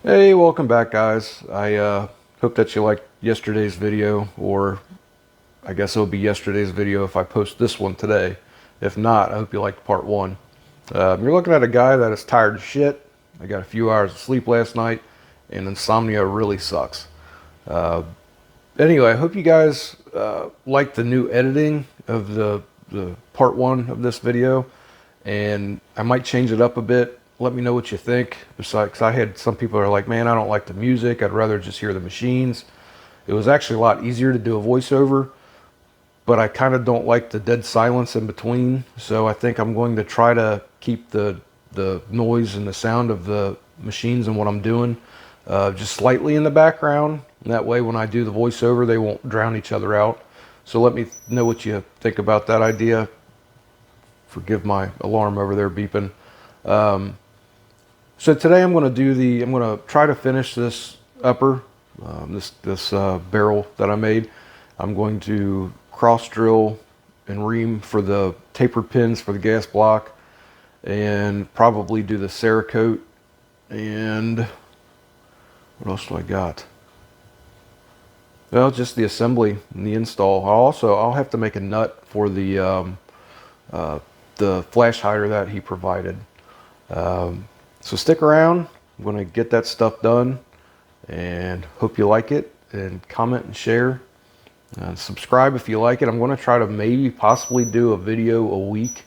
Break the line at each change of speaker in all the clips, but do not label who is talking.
Hey, welcome back, guys. I hope that you liked yesterday's video, or I guess it'll be yesterday's video if I post this one today. If not, I hope you liked part one. You're looking at a guy that is tired as shit. I got a few hours of sleep last night, and insomnia really sucks. Uh, anyway, I hope you guys like the new editing of the part one of this video, and I might change it up a bit. Let me know what you think. Besides, 'cause I had some people that are like, man, I don't like the music. I'd rather just hear the machines. It was actually a lot easier to do a voiceover, but I kind of don't like the dead silence in between. So I think I'm going to try to keep the noise and the sound of the machines and what I'm doing just slightly in the background. And that way, when I do the voiceover, they won't drown each other out. So let me know what you think about that idea. Forgive my alarm over there beeping. Um, So today I'm going to I'm going to try to finish this upper, this barrel that I made. I'm going to cross drill and ream for the tapered pins for the gas block, and probably do the Cerakote. And what else do I got? Well, just the assembly and the install. I'll have to make a nut for the flash hider that he provided. So stick around. I'm going to get that stuff done, and hope you like it, and comment and share. Subscribe if you like it. I'm going to try to maybe possibly do a video a week,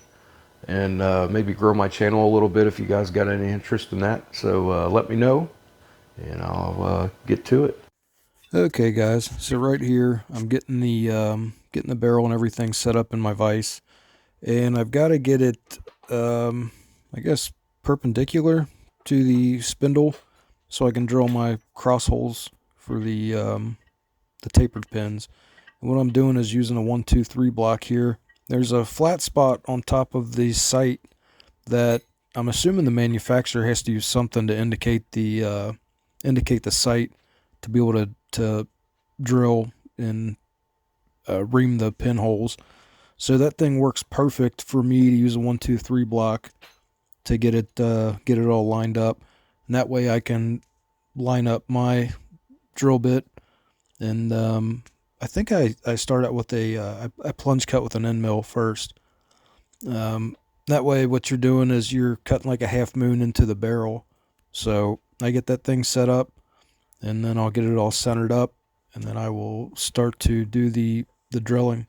and maybe grow my channel a little bit if you guys got any interest in that. So let me know, and I'll get to it. Okay, guys. So right here, I'm getting the barrel and everything set up in my vise, and I've got to get it, I guess, perpendicular to the spindle, so I can drill my cross holes for the tapered pins. And what I'm doing is using a 1, 2, 3 block here. There's a flat spot on top of the sight that I'm assuming the manufacturer has to use something to indicate the sight to be able to drill and ream the pinholes. So that thing works perfect for me to use a 1, 2, 3 block to get it all lined up, and that way I can line up my drill bit. And I think I start out with I plunge cut with an end mill first. That way what you're doing is you're cutting like a half moon into the barrel. So I get that thing set up, and then I'll get it all centered up, and then I will start to do the drilling.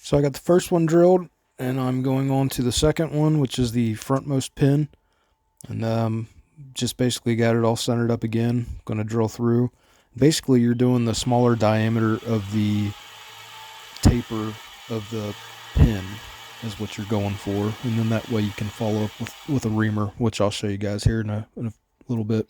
So I got the first one drilled, and I'm going on to the second one, which is the frontmost pin. And just basically got it all centered up again. Going to drill through. Basically, you're doing the smaller diameter of the taper of the pin is what you're going for, and then that way you can follow up with a reamer, which I'll show you guys here in a little bit.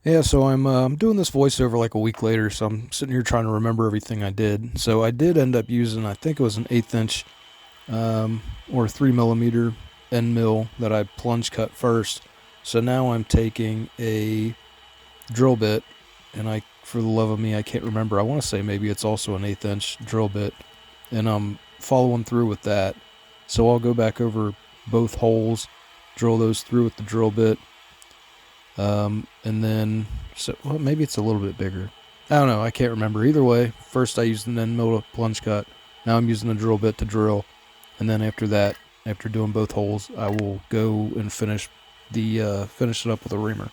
Yeah, so I'm doing this voiceover like a week later, so I'm sitting here trying to remember everything I did. So I did end up using, I think it was an 1/8 inch or 3mm end mill that I plunge cut first. So now I'm taking a drill bit, and for the love of me, I can't remember. I want to say maybe it's also an 1/8 inch drill bit, and I'm following through with that. So I'll go back over both holes, drill those through with the drill bit, And then, so well, maybe it's a little bit bigger. I don't know. I can't remember. Either way, first I used an end mill to plunge cut. Now I'm using a drill bit to drill. And then after that, after doing both holes, I will go and finish it up with a reamer.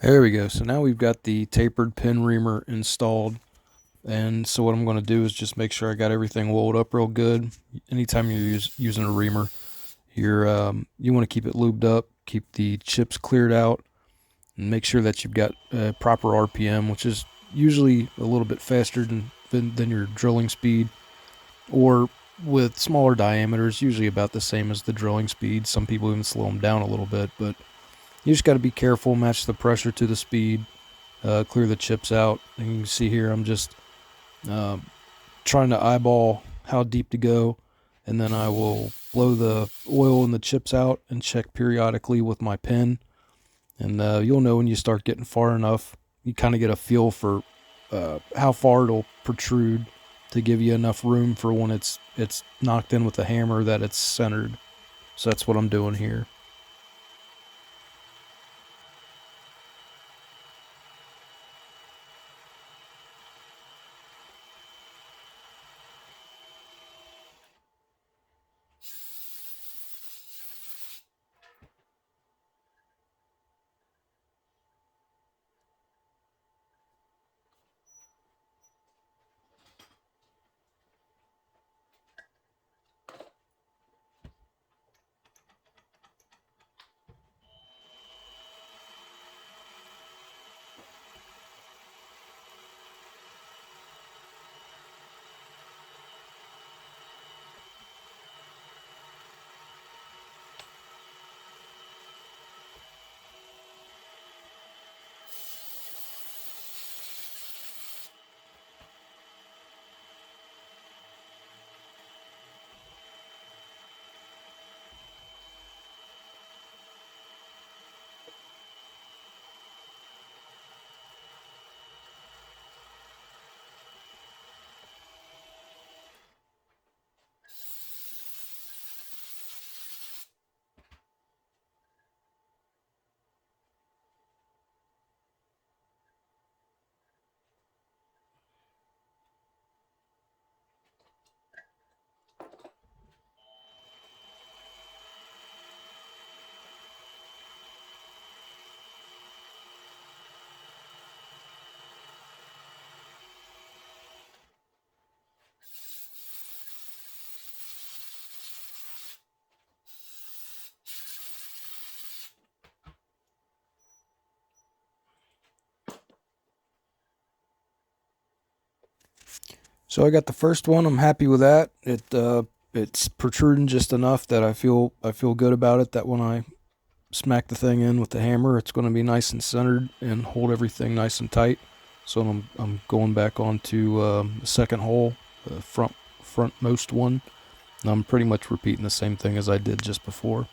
There we go. So now we've got the tapered pin reamer installed. And so what I'm going to do is just make sure I got everything rolled up real good. Anytime you're using a reamer, you want to keep it lubed up, keep the chips cleared out, and make sure that you've got proper RPM, which is usually a little bit faster than your drilling speed, or with smaller diameters, usually about the same as the drilling speed. Some people even slow them down a little bit, but you just got to be careful, match the pressure to the speed, clear the chips out. And you can see here I'm just trying to eyeball how deep to go, and then I will blow the oil and the chips out and check periodically with my pen. And you'll know when you start getting far enough. You kind of get a feel for how far it'll protrude to give you enough room for when it's knocked in with the hammer that it's centered. So that's what I'm doing here. So I got the first one. I'm happy with that. It's protruding just enough that I feel good about it. That when I smack the thing in with the hammer, it's going to be nice and centered and hold everything nice and tight. So I'm going back onto the second hole, the frontmost one. And I'm pretty much repeating the same thing as I did just before.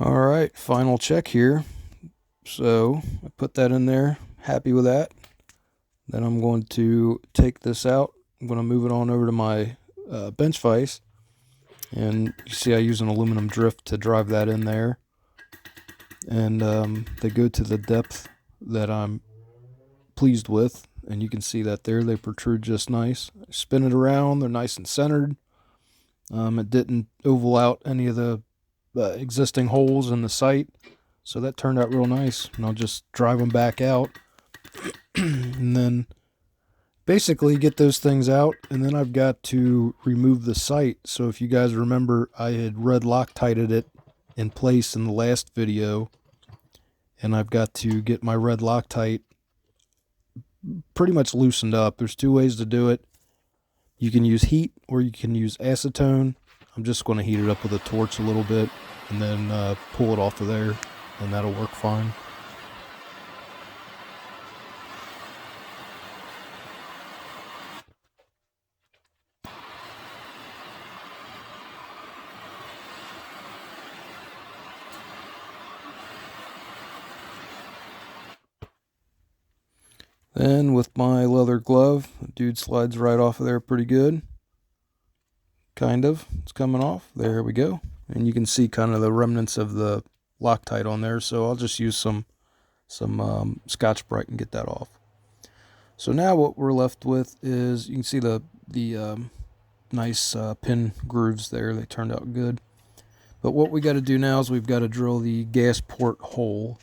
All right, final check here. So I put that in there, happy with that. Then I'm going to take this out. I'm going to move it on over to my bench vise. And you see I use an aluminum drift to drive that in there. And they go to the depth that I'm pleased with. And you can see that there, they protrude just nice. Spin it around, they're nice and centered. It didn't oval out any of the existing holes in the sight. So that turned out real nice. And I'll just drive them back out. And then basically get those things out, and then I've got to remove the sight. So if you guys remember, I had red Loctited it in place in the last video, and I've got to get my red Loctite pretty much loosened up. There's two ways to do it. You can use heat or you can use acetone. I'm just going to heat it up with a torch a little bit and then pull it off of there, and that'll work fine. Then with my leather glove, the dude slides right off of there pretty good. Kind of. It's coming off. There we go. And you can see kind of the remnants of the Loctite on there. So I'll just use some Scotch-Brite and get that off. So now what we're left with is, you can see the nice pin grooves there. They turned out good. But what we got to do now is we've got to drill the gas port hole.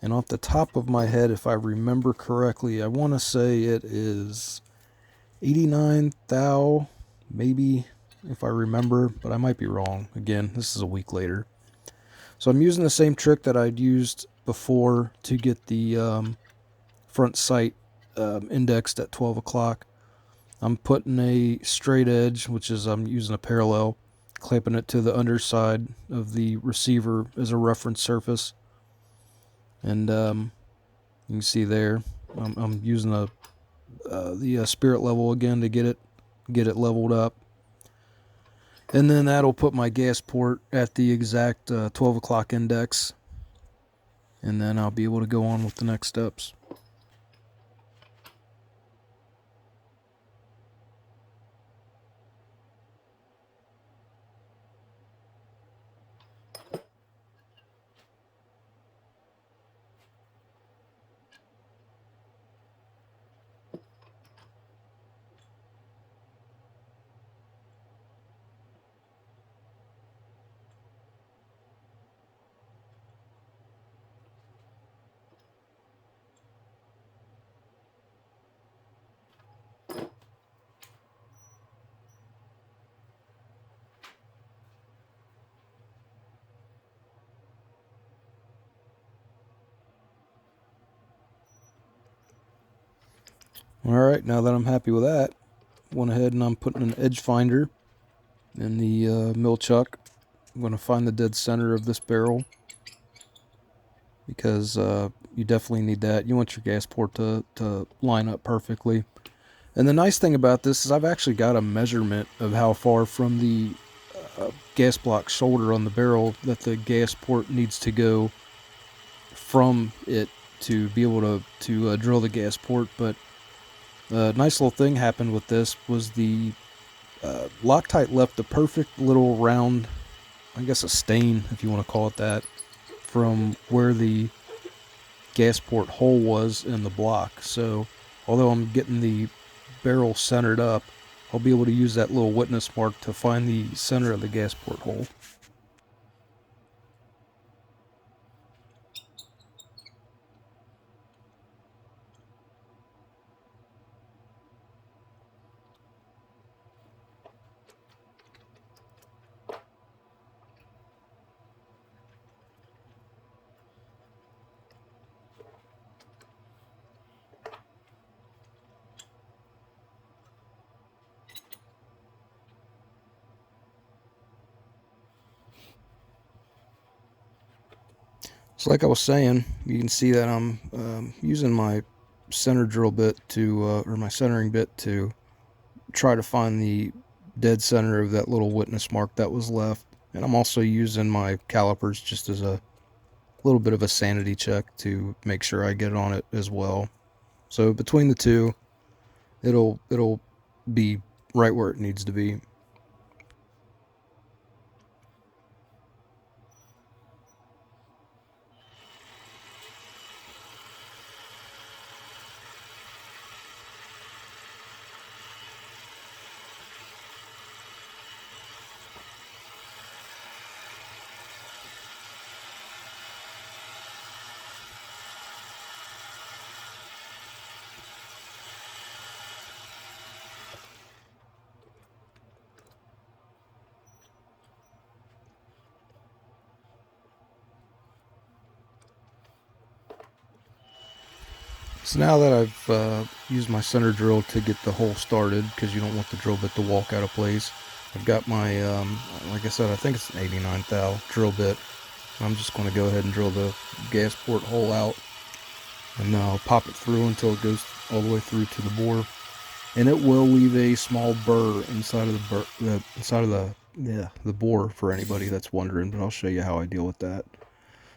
And off the top of my head, if I remember correctly, I want to say it is 89 thou, maybe, if I remember, but I might be wrong. Again, this is a week later. So I'm using the same trick that I'd used before to get the front sight indexed at 12 o'clock. I'm putting a straight edge, which is I'm using a parallel, clamping it to the underside of the receiver as a reference surface. And you can see there, I'm using the spirit level again to get it leveled up. And then that'll put my gas port at the exact 12 o'clock index. And then I'll be able to go on with the next steps. Alright, now that I'm happy with that, went ahead and I'm putting an edge finder in the mill chuck. I'm going to find the dead center of this barrel, because you definitely need that. You want your gas port to line up perfectly. And the nice thing about this is I've actually got a measurement of how far from the gas block shoulder on the barrel that the gas port needs to go from it to be able to drill the gas port. But a nice little thing happened with this was the Loctite left a perfect little round, I guess a stain if you want to call it that, from where the gas port hole was in the block. So although I'm getting the barrel centered up, I'll be able to use that little witness mark to find the center of the gas port hole. So like I was saying, you can see that I'm using my center drill bit to, or my centering bit to try to find the dead center of that little witness mark that was left.
And I'm also using my calipers just as a little bit of a sanity check to make sure I get on it as well. So between the two, it'll be right where it needs to be. So now that I've used my center drill to get the hole started, because you don't want the drill bit to walk out of place, I've got my, like I said, I think it's an 89 thou drill bit. I'm just going to go ahead and drill the gas port hole out, and then I'll pop it through until it goes all the way through to the bore. And it will leave a small burr inside of the bore for anybody that's wondering, but I'll show you how I deal with that.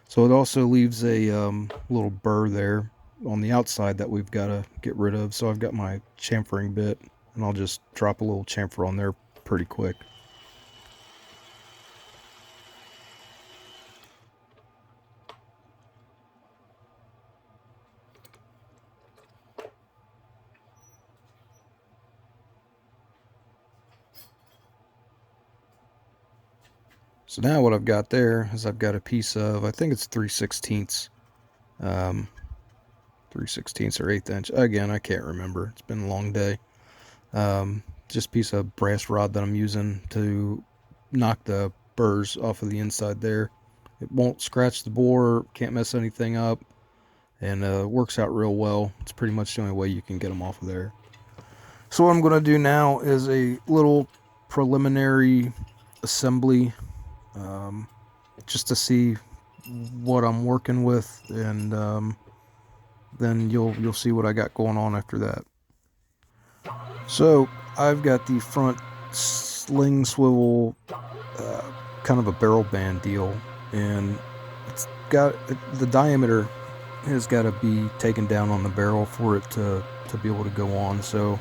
So it also leaves a little burr there on the outside that we've got to get rid of. So I've got my chamfering bit, and I'll just drop a little chamfer on there pretty quick. So now what I've got there is I've got a piece of, I think it's 3/16, 3/16 or 1/8 inch. Again, I can't remember. It's been a long day. Just a piece of brass rod that I'm using to knock the burrs off of the inside there. It won't scratch the bore, can't mess anything up, and works out real well. It's pretty much the only way you can get them off of there. So what I'm going to do now is a little preliminary assembly, just to see what I'm working with, and then you'll see what I got going on after that. So I've got the front sling swivel, kind of a barrel band deal, and it's got the diameter has got to be taken down on the barrel for it to be able to go on. So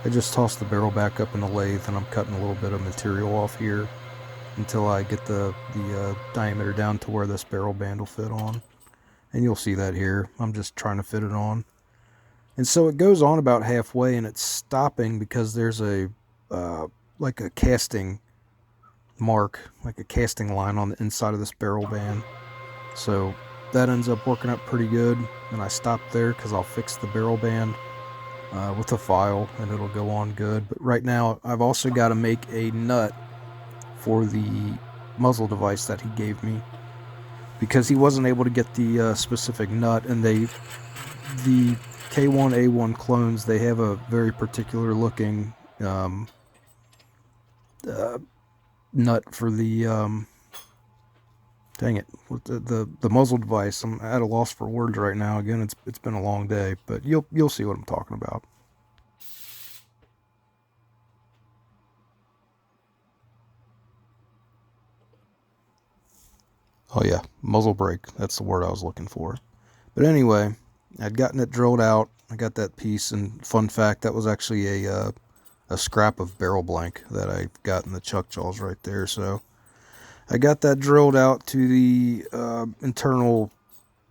I just toss the barrel back up in the lathe, and I'm cutting a little bit of material off here until I get the diameter down to where this barrel band will fit on. And you'll see that here. I'm just trying to fit it on. And so it goes on about halfway, and it's stopping because there's a like a casting mark, like a casting line on the inside of this barrel band. So that ends up working out pretty good, and I stop there because I'll fix the barrel band with a file, and it'll go on good. But right now I've also got to make a nut for the muzzle device that he gave me, because he wasn't able to get the specific nut, and the K1A1 clones, they have a very particular looking nut for the dang it, with the muzzle device. I'm at a loss for words right now. Again, it's been a long day, but you'll see what I'm talking about. Oh yeah, muzzle brake. That's the word I was looking for. But anyway, I'd gotten it drilled out. I got that piece, and fun fact, that was actually a scrap of barrel blank that I got in the chuck jaws right there. So I got that drilled out to the internal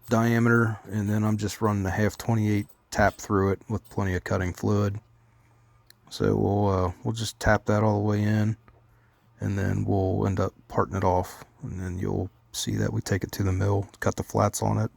diameter, and then I'm just running a half 28 tap through it with plenty of cutting fluid. So we'll just tap that all the way in, and then we'll end up parting it off, and then you'll see that we take it to the mill, cut the flats on it.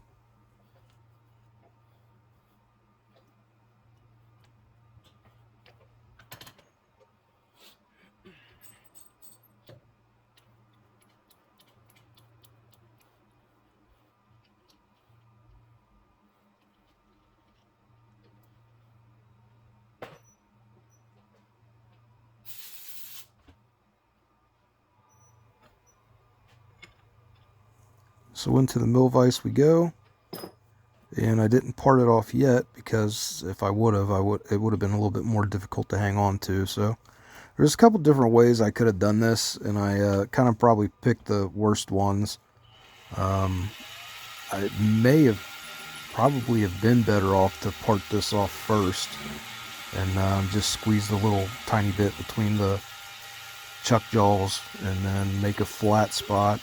So into the mill vise we go, and I didn't part it off yet because if I would have, it would have been a little bit more difficult to hang on to. So There's a couple different ways I could have done this, and I kind of probably picked the worst ones. I may have probably have been better off to part this off first and just squeeze the little tiny bit between the chuck jaws and then make a flat spot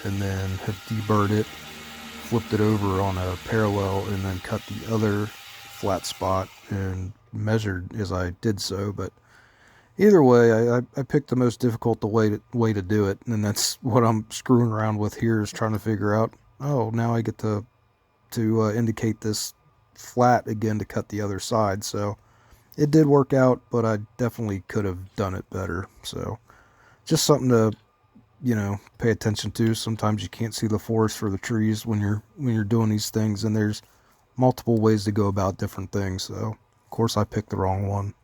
and then have deburred it, flipped it over on a parallel, and then cut the other flat spot and measured as I did so. But either way, I picked the most difficult way to do it, and that's what I'm screwing around with here, is trying to figure out, oh, now I get to indicate this flat again to cut the other side. So it did work out, but I definitely could have done it better. So just something to, pay attention to. Sometimes you can't see the forest for the trees when you're doing these things, and there's multiple ways to go about different things. So of course I picked the wrong one.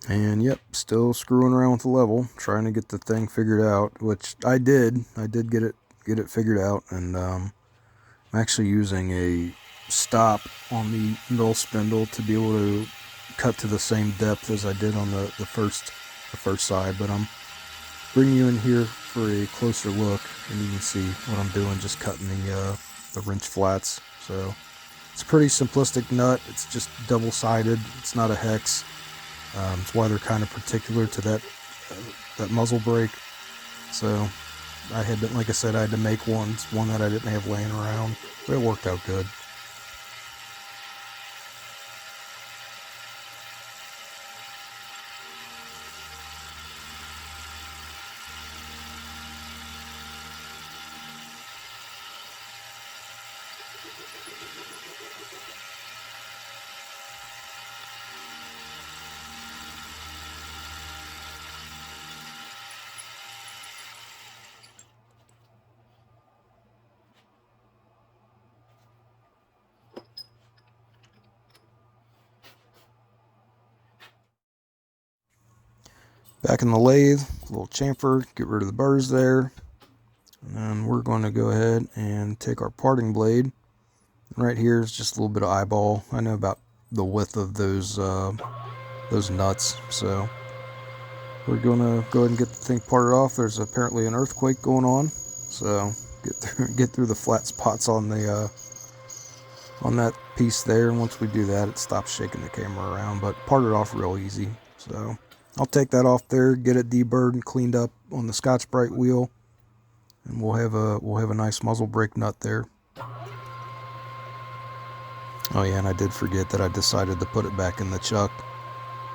And yep, still screwing around with the level, trying to get the thing figured out, which I did. I did get it figured out, and I'm actually using a stop on the middle spindle to be able to cut to the same depth as I did on the first side. But I'm bringing you in here for a closer look, and you can see what I'm doing, just cutting the wrench flats. So it's a pretty simplistic nut. It's just double-sided. It's not a hex. It's why they're kind of particular to that muzzle brake. So I had to, like I said, I had to make one that I didn't have laying around, but it worked out good. Back in the lathe, a little chamfer, get rid of the burrs there. And then we're going to go ahead and take our parting blade. And right here is just a little bit of eyeball. I know about the width of those nuts, so we're going to go ahead and get the thing parted off. There's apparently an earthquake going on, so get through the flat spots on the on that piece there. And once we do that, it stops shaking the camera around, but part it off real easy. So I'll take that off there, get it deburred and cleaned up on the Scotch-Brite wheel, and we'll have a nice muzzle brake nut there. Oh yeah, and I did forget that I decided to put it back in the chuck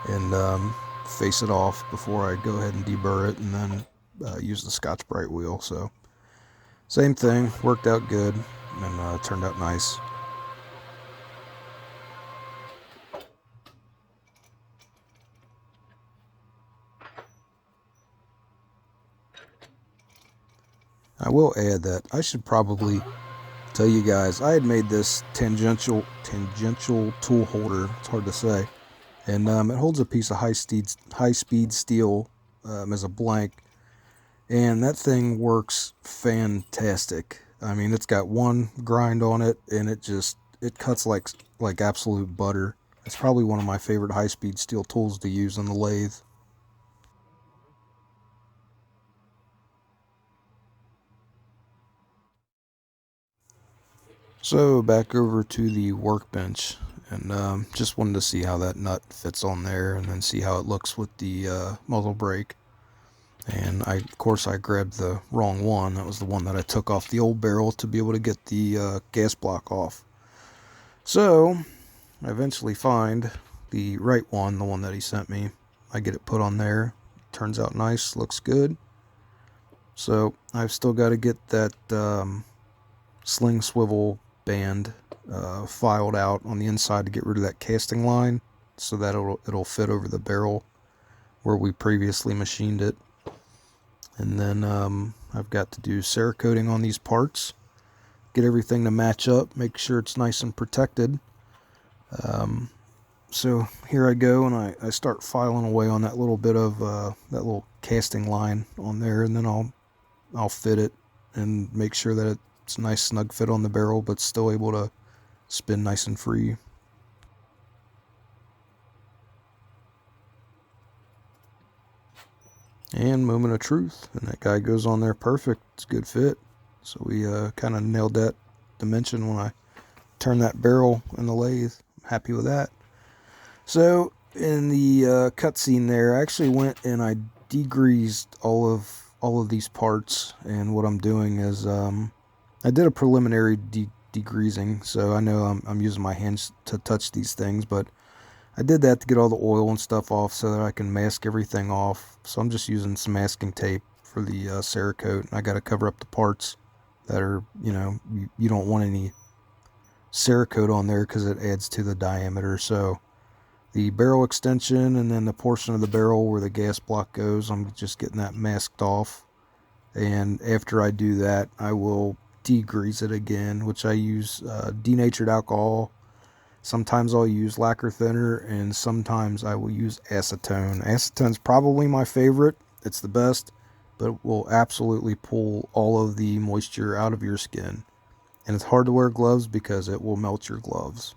and face it off before I go ahead and deburr it, and then use the Scotch-Brite wheel. So same thing, worked out good, and turned out nice. I will add that I should probably tell you guys, I had made this tangential tool holder. It's hard to say, and it holds a piece of high speed steel as a blank. and that thing works fantastic. I mean, it's got one grind on it, and it cuts like absolute butter. It's probably one of my favorite high-speed steel tools to use on the lathe. So back over to the workbench, and just wanted to see how that nut fits on there, and then see how it looks with the muzzle brake. And of course, I grabbed the wrong one. That was the one that I took off the old barrel to be able to get the gas block off. So I eventually find the right one, the one that he sent me. I get it put on there. Turns out nice, looks good. So I've still got to get that sling swivel band filed out on the inside to get rid of that casting line, so that it'll fit over the barrel where we previously machined it. And then I've got to do Cerakoting on these parts, get everything to match up, make sure it's nice and protected. So here I go, and I start filing away on that little bit of that little casting line on there, and then I'll fit it and make sure that it's a nice snug fit on the barrel, but still able to spin nice and free. And moment of truth, and that guy goes on there perfect. It's a good fit. So we kind of nailed that dimension when I turned that barrel in the lathe. I'm happy with that. So in the cutscene there, I actually went and I degreased all of these parts. And what I'm doing is I did a preliminary degreasing, so I know I'm using my hands to touch these things, but I did that to get all the oil and stuff off so that I can mask everything off. So I'm just using some masking tape for the Cerakote. I got to cover up the parts that are, you don't want any Cerakote on there because it adds to the diameter. So the barrel extension and then the portion of the barrel where the gas block goes, I'm just getting that masked off. And after I do that, I will degrease it again, which I use denatured alcohol. Sometimes I'll use lacquer thinner, and sometimes I will use acetone. Acetone's probably my favorite. It's the best, but it will absolutely pull all of the moisture out of your skin. And it's hard to wear gloves because it will melt your gloves.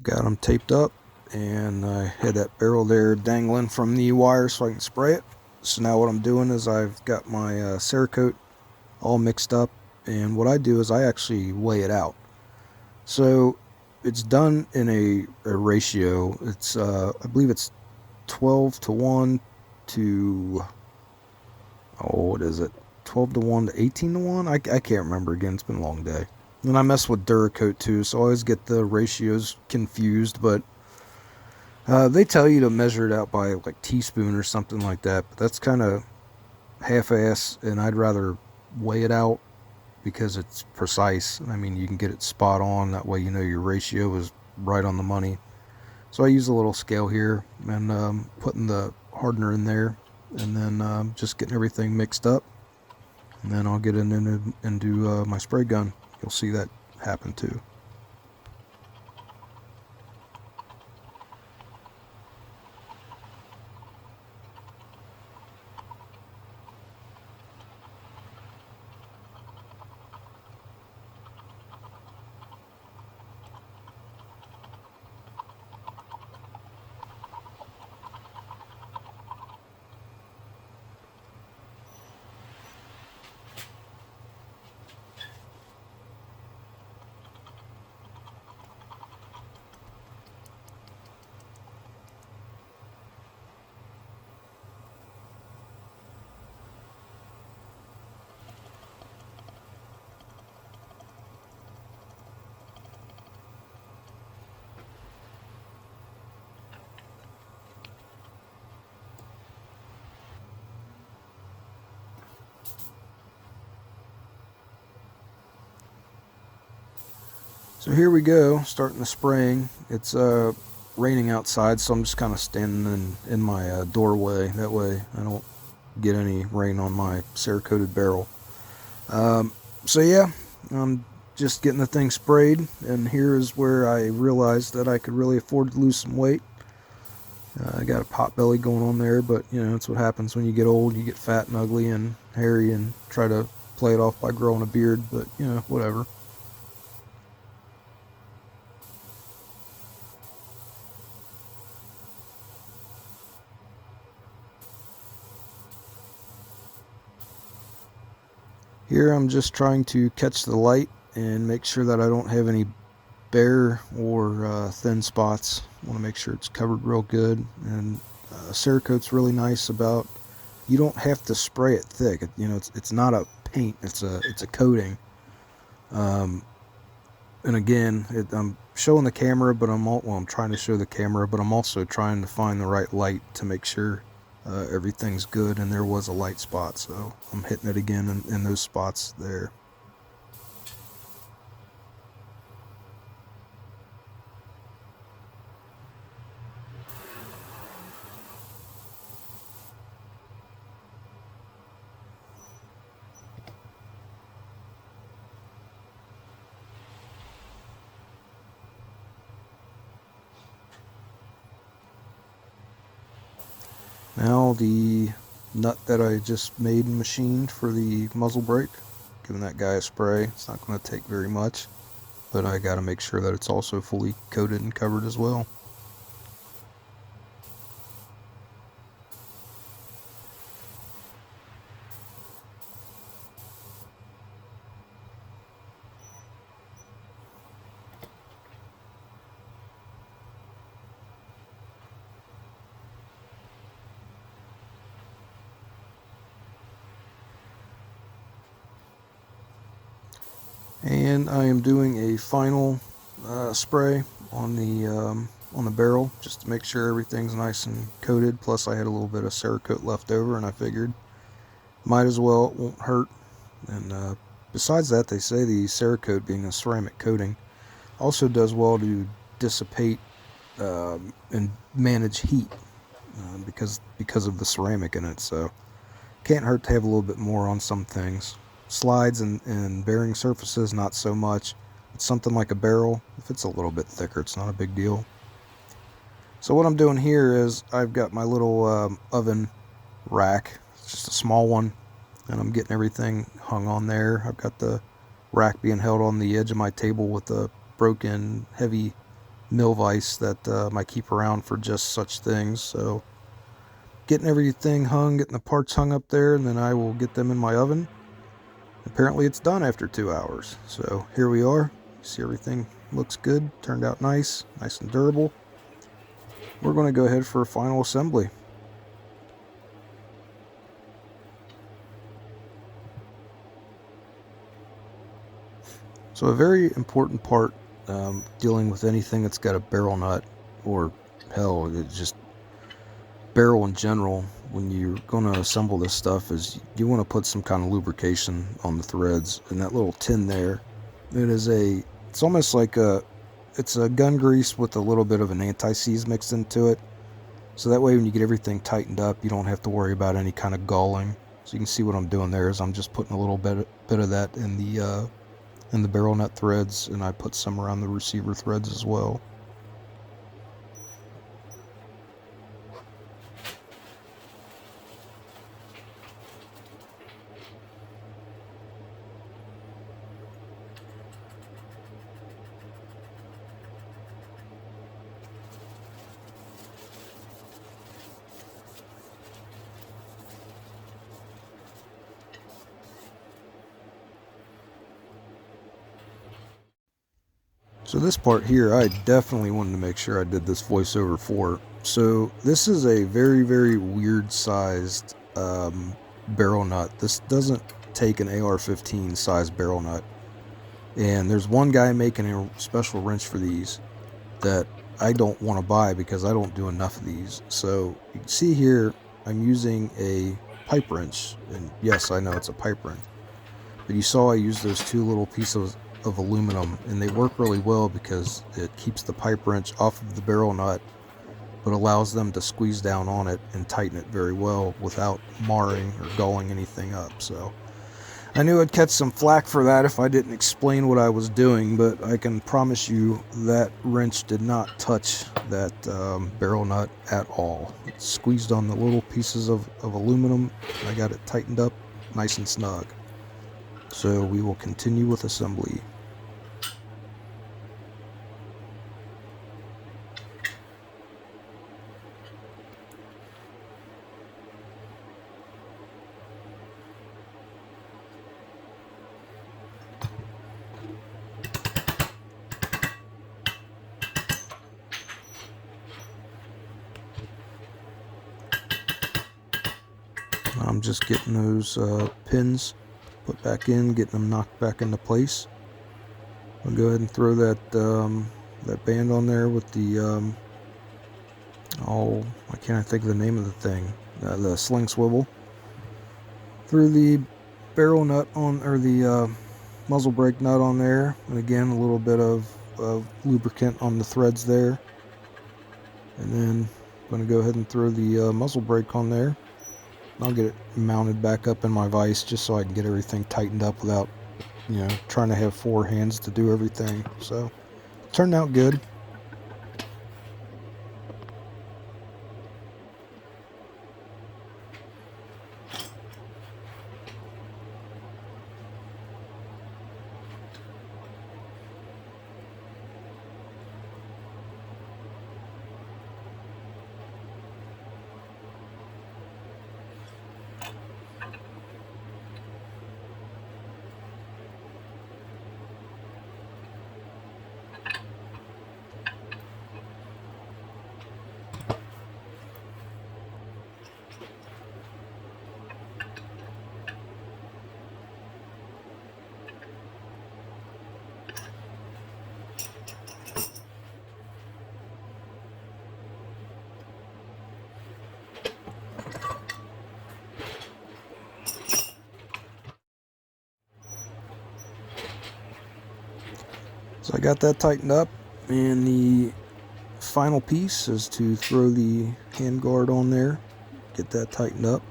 Got them taped up, and I had that barrel there dangling from the wire so I can spray it. So now what I'm doing is I've got my Cerakote all mixed up, and what I do is I actually weigh it out. So it's done in a ratio. It's I believe it's 12 to 1 to, what is it? 12 to 1 to 18 to 1? I can't remember again. It's been a long day. And I mess with Duracoat too, so I always get the ratios confused, but they tell you to measure it out by like teaspoon or something like that, but that's kind of half-ass, and I'd rather weigh it out because it's precise. I mean, you can get it spot on, that way you know your ratio is right on the money. So I use a little scale here, and putting the hardener in there, and then just getting everything mixed up, and then I'll get it into my spray gun. You'll see that happen too. So here we go, starting the spraying. It's raining outside, so I'm just kind of standing in my doorway. That way I don't get any rain on my Cerakote barrel. So yeah, I'm just getting the thing sprayed, and here is where I realized that I could really afford to lose some weight. I got a pot belly going on there, but you know, that's what happens when you get old. You get fat and ugly and hairy and try to play it off by growing a beard, but you know, whatever. Here I'm just trying to catch the light and make sure that I don't have any bare or thin spots. I want to make sure it's covered real good. And Cerakote's really nice about, you don't have to spray it thick. You know, it's not a paint. It's a coating. And again, I'm showing the camera, but I'm trying to show the camera, but I'm also trying to find the right light to make sure everything's good. And there was a light spot, so I'm hitting it again in those spots there. Now the nut that I just made and machined for the muzzle brake, giving that guy a spray. It's not going to take very much, but I got to make sure that it's also fully coated and covered as well. And I am doing a final spray on the barrel just to make sure everything's nice and coated. Plus I had a little bit of Cerakote left over, and I figured might as well, it won't hurt. And besides that, they say the Cerakote, being a ceramic coating, also does well to dissipate and manage heat because of the ceramic in it. So can't hurt to have a little bit more on some things. Slides and bearing surfaces, not so much. It's something like a barrel, if it's a little bit thicker, it's not a big deal. So what I'm doing here is I've got my little oven rack. It's just a small one, and I'm getting everything hung on there. I've got the rack being held on the edge of my table with a broken heavy mill vise that I keep around for just such things. So getting everything hung, getting the parts hung up there, and then I will get them in my oven. Apparently it's done after 2 hours. So here we are. See, everything looks good, turned out nice and durable. We're going to go ahead for a final assembly. So a very important part dealing with anything that's got a barrel nut, or hell, it's just barrel in general, when you're going to assemble this stuff, is you want to put some kind of lubrication on the threads. And that little tin there, it's almost like it's a gun grease with a little bit of an anti-seize mixed into it. So that way when you get everything tightened up, you don't have to worry about any kind of galling. So you can see what I'm doing there is I'm just putting a little bit of that in the barrel nut threads, and I put some around the receiver threads as well. So this part here, I definitely wanted to make sure I did this voiceover for. So this is a very, very weird sized barrel nut. This doesn't take an AR-15 size barrel nut. And there's one guy making a special wrench for these that I don't want to buy because I don't do enough of these. So you can see here, I'm using a pipe wrench. And yes, I know it's a pipe wrench. But you saw I used those two little pieces of aluminum, and they work really well because it keeps the pipe wrench off of the barrel nut, but allows them to squeeze down on it and tighten it very well without marring or gulling anything up. So I knew I'd catch some flack for that if I didn't explain what I was doing, but I can promise you that wrench did not touch that barrel nut at all. It squeezed on the little pieces of aluminum. I got it tightened up nice and snug. So we will continue with assembly. I'm just getting those pins put back in, getting them knocked back into place. I'll go ahead and throw that that band on there with the I can't think of the name of the thing, the sling swivel through the barrel nut on, or the muzzle brake nut on there, and again a little bit of lubricant on the threads there, and then I'm going to go ahead and throw the muzzle brake on there. I'll get it mounted back up in my vise just so I can get everything tightened up without, you know, trying to have 4 hands to do everything. So it turned out good. So I got that tightened up, and the final piece is to throw the handguard on there, get that tightened up.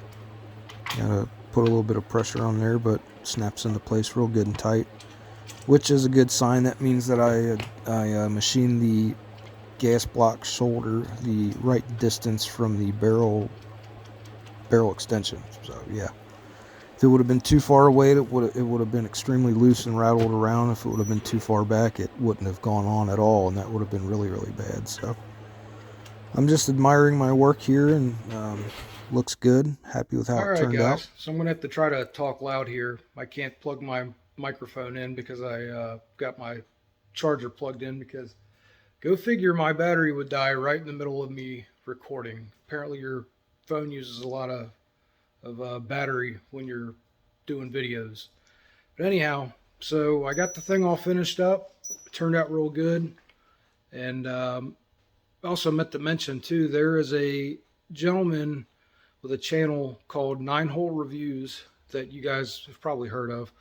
Gotta put a little bit of pressure on there, but snaps into place real good and tight, which is a good sign. That means that I machined the gas block shoulder the right distance from the barrel extension. So yeah, if it would have been too far away, it would have been extremely loose and rattled around. If it would have been too far back, it wouldn't have gone on at all, and that would have been really, really bad. So I'm just admiring my work here, and looks good. Happy with how it turned out.
So I'm gonna have to try to talk loud here. I can't plug my microphone in because I got my charger plugged in, because go figure, my battery would die right in the middle of me recording. Apparently your phone uses a lot of battery when you're doing videos. But anyhow, so I got the thing all finished up. It turned out real good. And also meant to mention too, there is a gentleman with a channel called 9-Hole Reviews that you guys have probably heard of.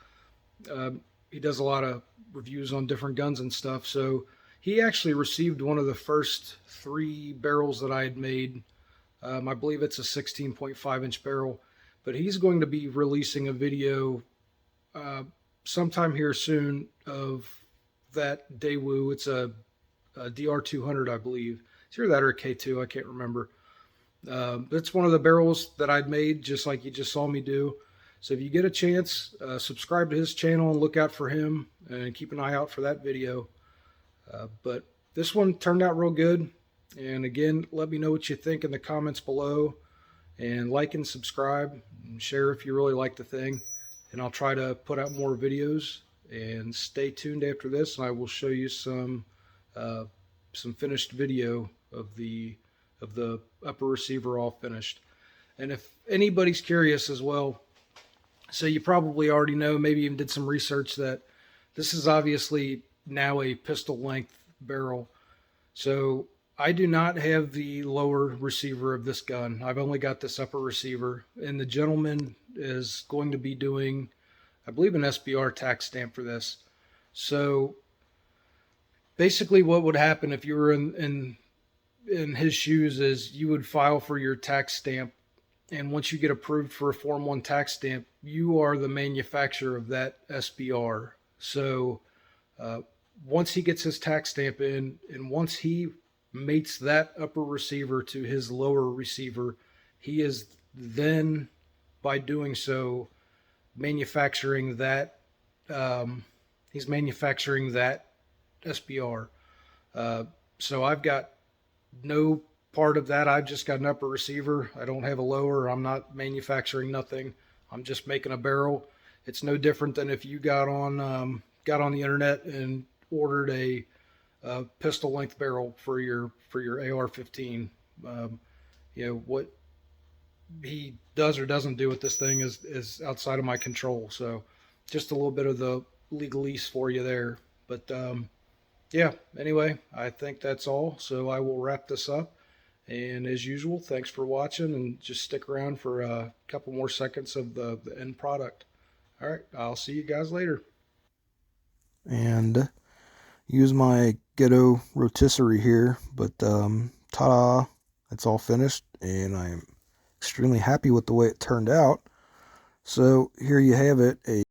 He does a lot of reviews on different guns and stuff. So he actually received one of the first 3 barrels that I had made. I believe it's a 16.5 inch barrel, but he's going to be releasing a video sometime here soon of that Daewoo. It's a DR200, I believe. It's either that or a K2, I can't remember. It's one of the barrels that I'd made, just like you just saw me do. So if you get a chance, subscribe to his channel and look out for him, and keep an eye out for that video. But this one turned out real good. And again, let me know what you think in the comments below, and like and subscribe and share if you really like the thing. And I'll try to put out more videos, and stay tuned after this, and I will show you some finished video of the upper receiver all finished. And if anybody's curious as well, so you probably already know, maybe even did some research, that this is obviously now a pistol length barrel. So I do not have the lower receiver of this gun. I've only got this upper receiver, and the gentleman is going to be doing, I believe, an SBR tax stamp for this. So basically, what would happen if you were in his shoes is you would file for your tax stamp, and once you get approved for a Form 1 tax stamp, you are the manufacturer of that SBR. So uh, once he gets his tax stamp in, and once he mates that upper receiver to his lower receiver, he is then, by doing so, manufacturing that. Um, he's manufacturing that SBR. Uh, so I've got no part of that. I've just got an upper receiver. I don't have a lower. I'm not manufacturing nothing. I'm just making a barrel. It's no different than if you got on the internet and ordered a pistol length barrel for your AR-15. What he does or doesn't do with this thing is outside of my control. So just a little bit of the legalese for you there. But yeah, anyway, I think that's all. So I will wrap this up. And as usual, thanks for watching, and just stick around for a couple more seconds of the end product. All right, I'll see you guys later.
And use my ghetto rotisserie here, but ta-da, it's all finished, and I am extremely happy with the way it turned out. So here you have it, a